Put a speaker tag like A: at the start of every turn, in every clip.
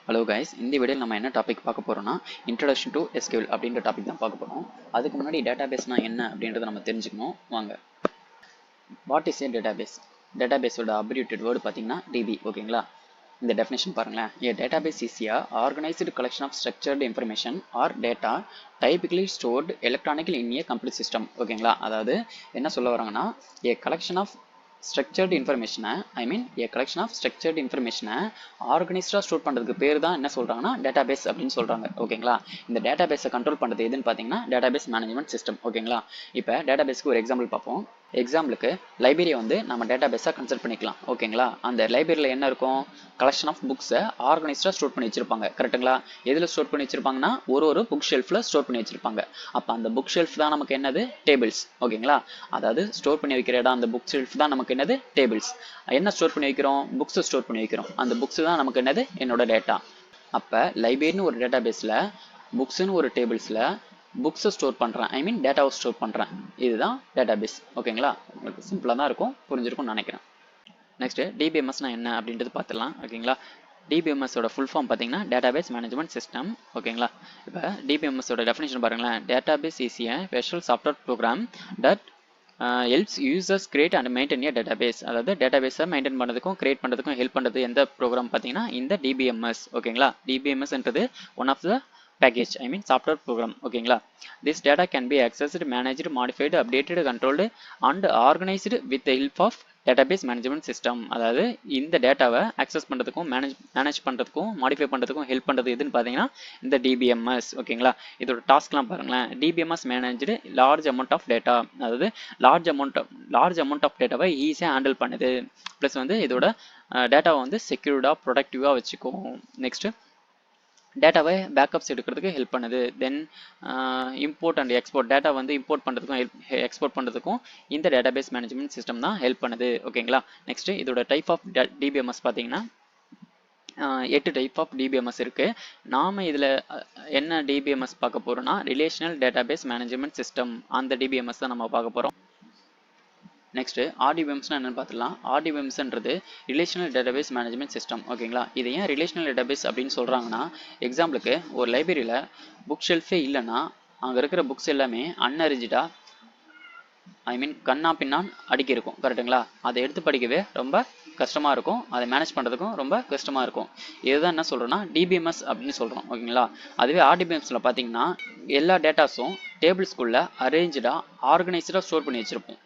A: Hello guys, இந்த வீடியோவில் நம்ம என்ன டாபிக் பார்க்க போகிறோம்னா இன்ட்ரடக்ஷன் டு SQL அப்படின்ற டாபிக் தான் பார்க்க போகிறோம். அதுக்கு முன்னாடி டேட்டாபேஸ்னா என்ன அப்படின்றத நம்ம தெரிஞ்சுக்கணும். வாங்க. What is a database? டேட்டாபேஸோட அப்ரிவேட்டட் வேர்டு பார்த்தீங்கன்னா DB. ஓகேங்களா? இந்த டெஃபினேஷன் பாருங்களேன். A database is a organized collection of structured information or data typically stored electronically in a complete system. ஓகேங்களா? அதாவது என்ன சொல்ல வராங்கன்னா a collection of structured information a collection of structured information ஆர்கனைஸ்டா ஸ்டோர் பண்றதுக்கு பேர் தான் என்ன சொல்றாங்கன்னா டேட்டாபேஸ் அப்படின்னு சொல்றாங்க. ஓகேங்களா? இந்த டேட்டாபேஸை கண்ட்ரோல் பண்றது எதுன்னு பாத்தீங்கன்னா டேட்டாபேஸ் மேனேஜ்மெண்ட் சிஸ்டம். ஓகேங்களா? இப்போ டேட்டாபேஸ்க்கு ஒரு எக்ஸாம்பிள் பார்ப்போம். எக்ஸாம்பிளுக்கு லைப்ரரியை வந்து நம்ம டேட்டாபேஸாக கன்சிடர் பண்ணிக்கலாம். ஓகேங்களா? அந்த லைப்ரரியில் என்ன இருக்கும்? கலெக்ஷன் ஆஃப் புக்ஸை ஆர்கனைஸ்டாக ஸ்டோர் பண்ணி வச்சிருப்பாங்க. கரெக்டுங்களா? எதில் ஸ்டோர் பண்ணி வச்சிருப்பாங்கன்னா ஒரு புக் ஷெல்ஃபில் ஸ்டோர் பண்ணி வச்சிருப்பாங்க. அப்போ அந்த புக் ஷெல்ஃப் தான் நமக்கு என்னது? டேபிள்ஸ். ஓகேங்களா? அதாவது ஸ்டோர் பண்ணி வைக்கிற இடம் அந்த புக் ஷெல்ஃப் தான் நமக்கு என்னது? டேபிள்ஸ். என்ன ஸ்டோர் பண்ணி வைக்கிறோம்? புக்ஸை ஸ்டோர் பண்ணி வைக்கிறோம். அந்த புக்ஸ் தான் நமக்கு என்னது? என்னோட டேட்டா. அப்போ லைப்ரரின்னு ஒரு டேட்டாபேஸில், புக்ஸ்ன்னு ஒரு டேபிள்ஸில் புக்ஸை ஸ்டோர் பண்ணுறேன், டேட்டாவை ஸ்டோர் பண்ணுறேன். இதுதான் டேட்டாபேஸ். ஓகேங்களா? உங்களுக்கு சிம்பிளாக தான் இருக்கும், புரிஞ்சிருக்கும்னு நினைக்கிறேன். நெக்ஸ்ட் டிபிஎம்எஸ்னா என்ன அப்படின்றது பார்த்துடலாம். ஓகேங்களா? டிபிஎம்எஸோட ஃபுல் ஃபார்ம் பார்த்தீங்கன்னா டேட்டாபேஸ் மேனேஜ்மெண்ட் சிஸ்டம். ஓகேங்களா? இப்போ டிபிஎம்எஸோட டெஃபினேஷன் பாருங்களேன். Database is a special software program that helps users create and maintain a database. அதாவது டேட்டாபேஸை மெயின்டைன் பண்ணுறதுக்கும் கிரியேட் பண்ணுறதுக்கும் ஹெல்ப் பண்ணுறது எந்த ப்ரோக்ராம் பார்த்தீங்கன்னா இந்த டிபிஎம்எஸ். ஓகேங்களா? டிபிஎம்எஸ்ன்றது one of the package, software program. ஓகேங்களா? This data can be accessed, managed, modified, updated, controlled and organized with the help of database management system. அதாவது இந்த டேட்டாவை ஆக்சஸ் பண்ணுறதுக்கும் மேனேஜ் பண்ணுறதுக்கும் மாடிஃபை பண்ணுறதுக்கும் ஹெல்ப் பண்ணுறது எதுன்னு பார்த்தீங்கன்னா இந்த டிபிஎம்எஸ். ஓகேங்களா? இதோட டாஸ்க்லாம் பாருங்களேன். DBMS managed large amount of data. அதாவது லார்ஜ் அமௌண்ட் ஆஃப் டேட்டாவை ஈஸியாக ஹேண்டில் பண்ணுது. ப்ளஸ் வந்து இதோட டேட்டாவை வந்து செக்யூர்டாக ப்ரொடக்டிவாக வச்சுக்கும். நெக்ஸ்ட்டு டேட்டாவை பேக்கப்ஸ் எடுக்கிறதுக்கு ஹெல்ப் பண்ணுது. தென் இம்போர்ட் அண்ட் எக்ஸ்போர்ட், டேட்டா வந்து இம்போர்ட் பண்ணுறதுக்கும் எக்ஸ்போர்ட் பண்ணுறதுக்கும் இந்த டேட்டாபேஸ் மேனேஜ்மெண்ட் சிஸ்டம் தான் ஹெல்ப் பண்ணுது. ஓகேங்களா? நெக்ஸ்ட் இதோட டைப் ஆஃப் டிபிஎம்எஸ் பார்த்தீங்கன்னா 8 டைப் ஆஃப் டிபிஎம்எஸ் இருக்குது. நாம் இதில் என்ன டிபிஎம்எஸ் பார்க்க போகிறோம்னா ரிலேஷனல் டேட்டாபேஸ் மேனேஜ்மெண்ட் சிஸ்டம். அந்த டிபிஎம்எஸ் தான் நம்ம பார்க்க போகிறோம். நெக்ஸ்ட் ஆர்டிபிஎம்ஸ்னா என்னன்னு பார்த்துலாம். ஆர்டிபிஎம்ஸ்ன்றது ரிலேஷனல் டேட்டாபேஸ் மேனேஜ்மெண்ட் சிஸ்டம். ஓகேங்களா? இது ஏன் ரிலேஷனல் டேட்டாபேஸ் அப்படின்னு சொல்கிறாங்கன்னா, எக்ஸாம்பிளுக்கு ஒரு லைப்ரரியில் புக் ஷெல்ஃபே இல்லைன்னா அங்கே இருக்கிற புக்ஸ் எல்லாமே அன்அரிஞ்சிடா கண்ணா பின்னான் அடுக்கி இருக்கும். கரெக்டுங்களா? அதை எடுத்து படிக்கவே ரொம்ப கஷ்டமாக இருக்கும். அதை மேனேஜ் பண்ணுறதுக்கும் ரொம்ப கஷ்டமாக இருக்கும். இதுதான் என்ன சொல்கிறோன்னா டிபிஎம்எஸ் அப்படின்னு சொல்கிறோம். ஓகேங்களா? அதுவே ஆர்டிபிஎம்ஸில் பார்த்தீங்கன்னா எல்லா டேட்டாஸும் டேபிள்ஸ்குள்ளே அரேஞ்சாக ஆர்கனைஸ்டாக ஸ்டோர் பண்ணி வச்சுருப்போம்.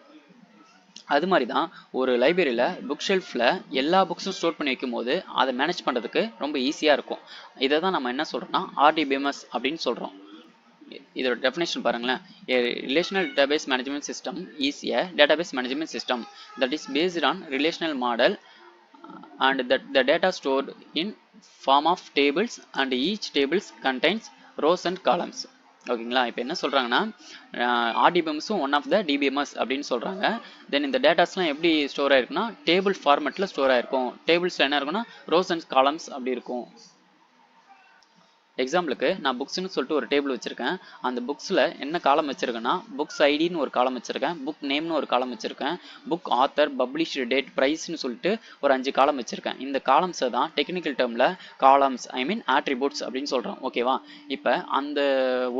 A: அது மாதிரி தான் ஒரு லைப்ரரியில் புக் ஷெல்ஃபில் எல்லா புக்ஸும் ஸ்டோர் பண்ணி வைக்கும் போது அதை மேனேஜ் பண்ணுறதுக்கு ரொம்ப ஈஸியாக இருக்கும். இதை தான் நம்ம என்ன சொல்கிறோம்னா ஆர்டிபிஎம்எஸ் அப்படின்னு சொல்கிறோம். இதோட டெஃபினேஷன் பாருங்களேன். A relational database management system is a database management system that is based on relational model and that the data stored in form of tables and each tables contains rows and columns. ஓகேங்களா? இப்போ என்ன சொல்கிறாங்கன்னா ஆர்டிபிஎம்ஸும் one of the DBMS அப்படின்னு சொல்கிறாங்க. தென் இந்த டேட்டாஸ்லாம் எப்படி store ஆயிருக்குன்னா table ஃபார்மெட்டில் store ஆயிருக்கும். டேபிள்ஸில் என்ன இருக்குன்னா ரோஸ் அண்ட் காலம்ஸ் அப்படி இருக்கும். எக்ஸாம்பிளுக்கு நான் புக்ஸ்னு சொல்லிட்டு ஒரு டேபிள் வச்சுருக்கேன். அந்த புக்ஸில் என்ன காலம் வச்சுருக்கேன்னா புக்ஸ் ஐடின்னு ஒரு காலம் வச்சுருக்கேன், புக் நேம்னு ஒரு காலம் வச்சுருக்கேன், புக் ஆத்தர், பப்ளிஷ்டு டேட், ப்ரைஸ்னு சொல்லிட்டு ஒரு 5 காலம் வச்சுருக்கேன். இந்த காலம்ஸை தான் டெக்னிக்கல் டேர்மில் காலம்ஸ் ஆட்ரிபியூட்ஸ் அப்படின்னு சொல்கிறோம். ஓகேவா? இப்போ அந்த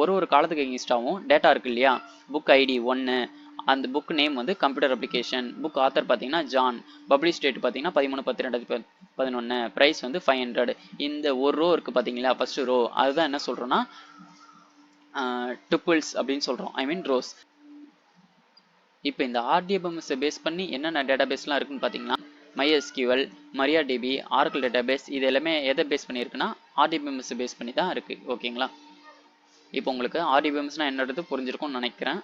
A: ஒரு காலத்துக்கு எகென்ஸ்டாகவும் டேட்டா இருக்குது இல்லையா? புக் ஐடி 1, அந்த புக் நேம் வந்து கம்ப்யூட்டர் அப்ளிகேஷன், புக் ஆத்தர் பார்த்தீங்கன்னா ஜான், பப்ளிஷ் டேட் பார்த்தீங்கன்னா 13/10/2011, ப்ரைஸ் வந்து 500. இந்த ஒரு ரோ இருக்குது பார்த்தீங்களா? ஃபர்ஸ்ட் ரோ அதுதான் என்ன சொல்கிறோன்னா டுப்பிள்ஸ் அப்படின்னு சொல்கிறோம், ரோஸ். இப்போ இந்த ஆர்டிபிஎம்எஸ் பேஸ் பண்ணி என்னென்ன டேட்டாபேஸ்லாம் இருக்குன்னு பார்த்தீங்கன்னா MySQL, MariaDB, Oracle டேட்டாபேஸ், இது எல்லாமே எதை பேஸ் பண்ணியிருக்குன்னா ஆர்டிபிஎம்எஸ் பேஸ் பண்ணி தான் இருக்குது. ஓகேங்களா? இப்போ உங்களுக்கு ஆர்டிபிஎம்எஸ்னால் என்னது புரிஞ்சிருக்கும்னு நினைக்கிறேன்.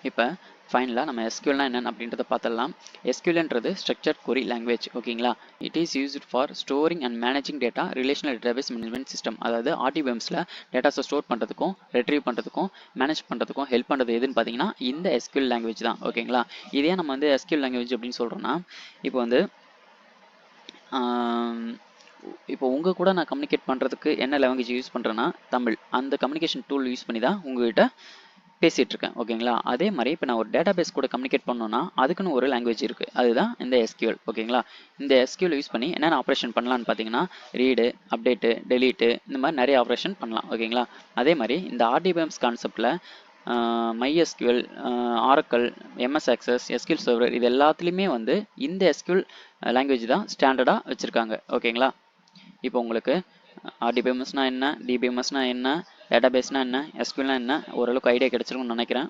A: இப்போ ஃபைனலாக நம்ம SQLனா என்னென்னு அப்படின்றத பார்த்துடலாம். SQLன்றது ஸ்ட்ரக்சர்ட் query லாங்குவேஜ். ஓகேங்களா? It is used for storing and managing data relational database management system. அதாவது ஆர்டிபிஎம்ஸில் டேட்டாஸை ஸ்டோர் பண்ணுறதுக்கும் ரெட்ரீவ் பண்ணுறதுக்கும் மேனேஜ் பண்ணுறதுக்கும் ஹெல்ப் பண்ணுறது எதுன்னு பார்த்தீங்கன்னா இந்த SQL லாங்குவேஜ் தான். ஓகேங்களா? இதே நம்ம வந்து SQL லாங்குவேஜ் அப்படின்னு சொல்கிறோன்னா இப்போ வந்து இப்போ உங்கள் கூட நான் கம்யூனிகேட் பண்ணுறதுக்கு என்ன லாங்குவேஜ் யூஸ் பண்ணுறேன்னா தமிழ். அந்த கம்யூனிகேஷன் டூல் யூஸ் பண்ணி தான் உங்கள்கிட்ட பேசிகிட்டு இருக்கேன். ஓகேங்களா? அதே மாதிரி இப்போ நான் ஒரு டேட்டாபேஸ் கூட கம்யூனிகேட் பண்ணணும்னா அதுக்குன்னு ஒரு லாங்குவேஜ் இருக்குது. அதுதான் இந்த SQL. ஓகேங்களா? இந்த SQL யூஸ் பண்ணி என்னென்ன ஆப்ரேஷன் பண்ணலான்னு பார்த்தீங்கன்னா ரீடு, அப்டேட்டு, டெலீட்டு இந்த மாதிரி நிறைய ஆப்ரேஷன் பண்ணலாம். ஓகேங்களா? அதே மாதிரி இந்த RDBMS கான்செப்டில் MySQL, Oracle, MS Access, SQL Server இது எல்லாத்துலேயுமே வந்து இந்த SQL லாங்குவேஜ் தான் ஸ்டாண்டர்டாக வச்சுருக்காங்க. ஓகேங்களா? இப்போ உங்களுக்கு RDBMSனா என்ன, DBMSனா என்ன, டேட்டாபேஸ்னா என்ன, SQLனா என்ன ஓரளவுக்கு ஐடியா கிடைச்சிருக்கும்னு நினைக்கிறேன்.